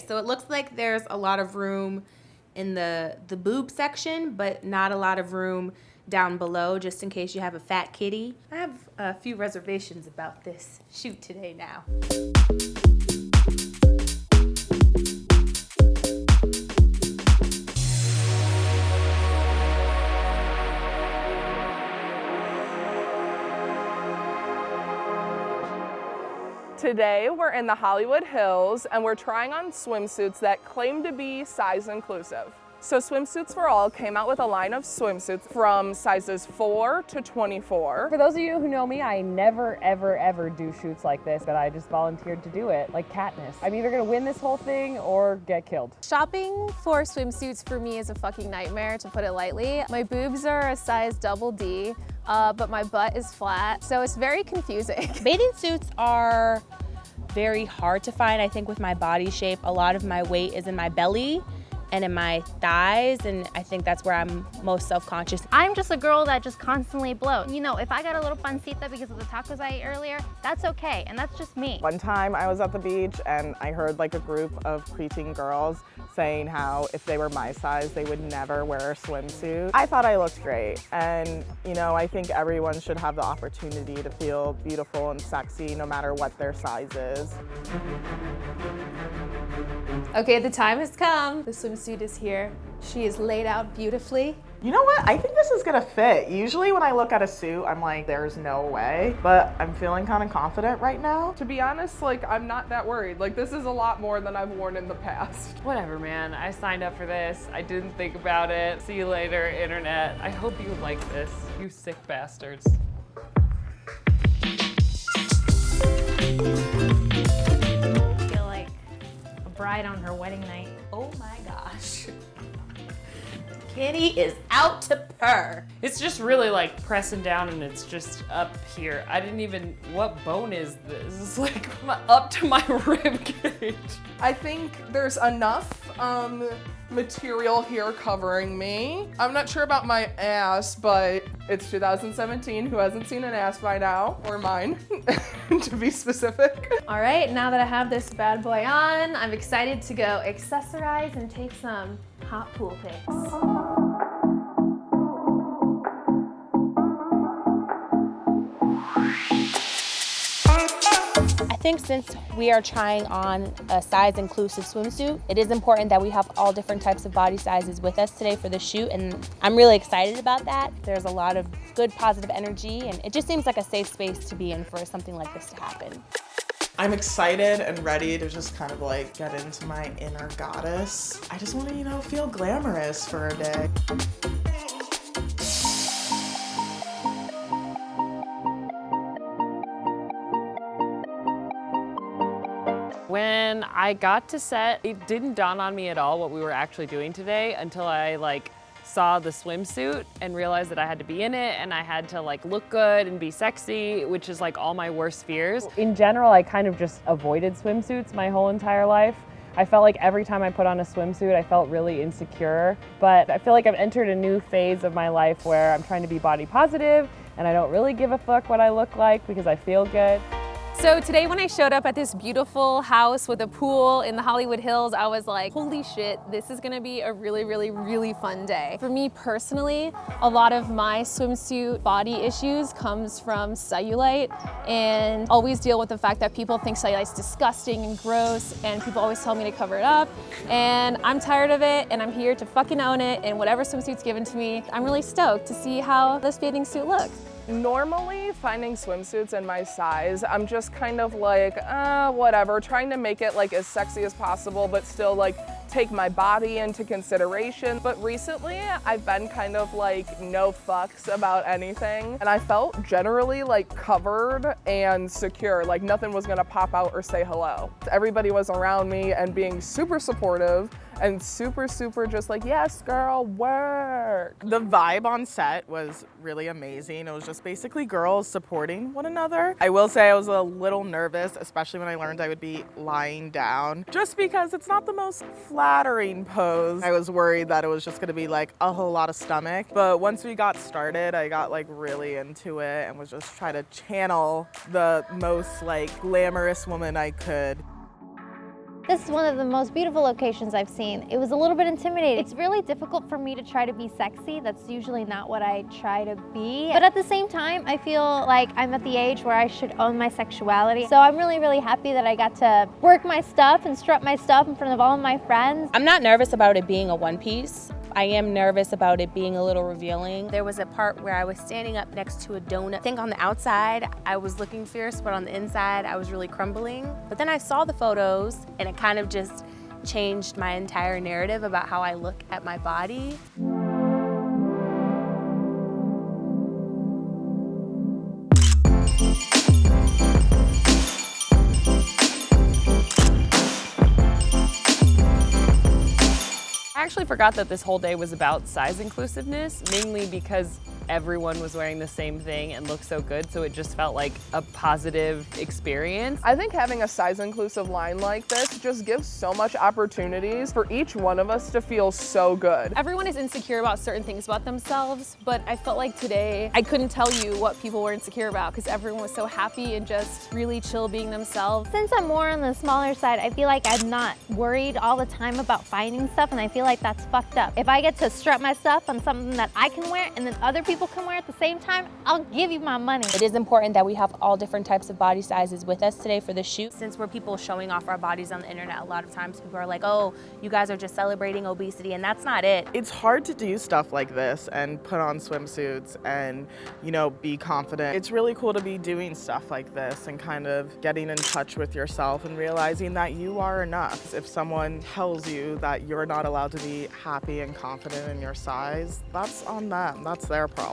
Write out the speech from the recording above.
So it looks like there's a lot of room in the boob section, but not a lot of room down below, just in case you have a fat kitty. I have a few reservations about this shoot today now. Today we're in the Hollywood Hills and we're trying on swimsuits that claim to be size inclusive. So Swimsuits For All came out with a line of swimsuits from sizes 4 to 24. For those of you who know me, I never, ever, ever do shoots like this, but I just volunteered to do it, like Katniss. I'm either gonna win this whole thing or get killed. Shopping for swimsuits for me is a fucking nightmare, to put it lightly. My boobs are a size double D, but my butt is flat, so it's very confusing. Bathing suits are very hard to find. I think with my body shape, a lot of my weight is in my belly and in my thighs, and I think that's where I'm most self-conscious. I'm just a girl that just constantly bloats. You know, if I got a little pancita because of the tacos I ate earlier, that's okay, and that's just me. One time I was at the beach and I heard like a group of preteen girls saying how if they were my size, they would never wear a swimsuit. I thought I looked great, and you know, I think everyone should have the opportunity to feel beautiful and sexy no matter what their size is. Okay, the time has come. The swimsuit is here. She is laid out beautifully. You know what? I think this is gonna fit. Usually when I look at a suit, I'm like, there's no way, but I'm feeling kind of confident right now. To be honest, like, I'm not that worried. Like, this is a lot more than I've worn in the past. Whatever, man. I signed up for this. I didn't think about it. See you later, internet. I hope you like this, you sick bastards. I feel like a bride on her wedding night. Oh my gosh. Kitty is out to purr. It's just really like pressing down and it's just up here. I didn't even, what bone is this? It's like up to my rib cage. I think there's enough material here covering me. I'm not sure about my ass, but it's 2017. Who hasn't seen an ass by now? Or mine, to be specific. All right, now that I have this bad boy on, I'm excited to go accessorize and take some hot pool pics. I think since we are trying on a size inclusive swimsuit, it is important that we have all different types of body sizes with us today for the shoot, and I'm really excited about that. There's a lot of good positive energy, and it just seems like a safe space to be in for something like this to happen. I'm excited and ready to just kind of like get into my inner goddess. I just want to, you know, feel glamorous for a day. When I got to set, it didn't dawn on me at all what we were actually doing today until I like saw the swimsuit and realized that I had to be in it and I had to like look good and be sexy, which is like all my worst fears. In general, I kind of just avoided swimsuits my whole entire life. I felt like every time I put on a swimsuit, I felt really insecure. But I feel like I've entered a new phase of my life where I'm trying to be body positive and I don't really give a fuck what I look like because I feel good. So today when I showed up at this beautiful house with a pool in the Hollywood Hills, I was like, holy shit, this is gonna be a really, really, really fun day. For me personally, a lot of my swimsuit body issues comes from cellulite, and always deal with the fact that people think cellulite's disgusting and gross, and people always tell me to cover it up, and I'm tired of it, and I'm here to fucking own it, and whatever swimsuit's given to me, I'm really stoked to see how this bathing suit looks. Normally, finding swimsuits in my size, I'm just kind of like, whatever, trying to make it like as sexy as possible, but still like take my body into consideration. But recently, I've been kind of like no fucks about anything. And I felt generally like covered and secure, like nothing was gonna pop out or say hello. Everybody was around me and being super supportive and super just like, yes, girl, work. The vibe on set was really amazing. It was just basically girls supporting one another. I will say I was a little nervous, especially when I learned I would be lying down, just because it's not the most flattering pose. I was worried that it was just gonna be like a whole lot of stomach. But once we got started, I got like really into it and was just trying to channel the most like glamorous woman I could. This is one of the most beautiful locations I've seen. It was a little bit intimidating. It's really difficult for me to try to be sexy. That's usually not what I try to be. But at the same time, I feel like I'm at the age where I should own my sexuality. So I'm really, really happy that I got to work my stuff and strut my stuff in front of all of my friends. I'm not nervous about it being a one piece. I am nervous about it being a little revealing. There was a part where I was standing up next to a donut. I think on the outside, I was looking fierce, but on the inside, I was really crumbling. But then I saw the photos and it kind of just changed my entire narrative about how I look at my body. I actually forgot that this whole day was about size inclusiveness, mainly because everyone was wearing the same thing and looked so good, so it just felt like a positive experience. I think having a size inclusive line like this just gives so much opportunities for each one of us to feel so good. Everyone is insecure about certain things about themselves, but I felt like today I couldn't tell you what people were insecure about because everyone was so happy and just really chill being themselves. Since I'm more on the smaller side, I feel like I'm not worried all the time about finding stuff, and I feel like that's fucked up. If I get to strut my stuff on something that I can wear and then other people can wear at the same time, I'll give you my money. It is important that we have all different types of body sizes with us today for the shoot. Since we're people showing off our bodies on the internet, a lot of times people are like, oh, you guys are just celebrating obesity, and that's not it. It's hard to do stuff like this and put on swimsuits and, you know, be confident. It's really cool to be doing stuff like this and kind of getting in touch with yourself and realizing that you are enough. If someone tells you that you're not allowed to be happy and confident in your size, that's on them. That's their problem.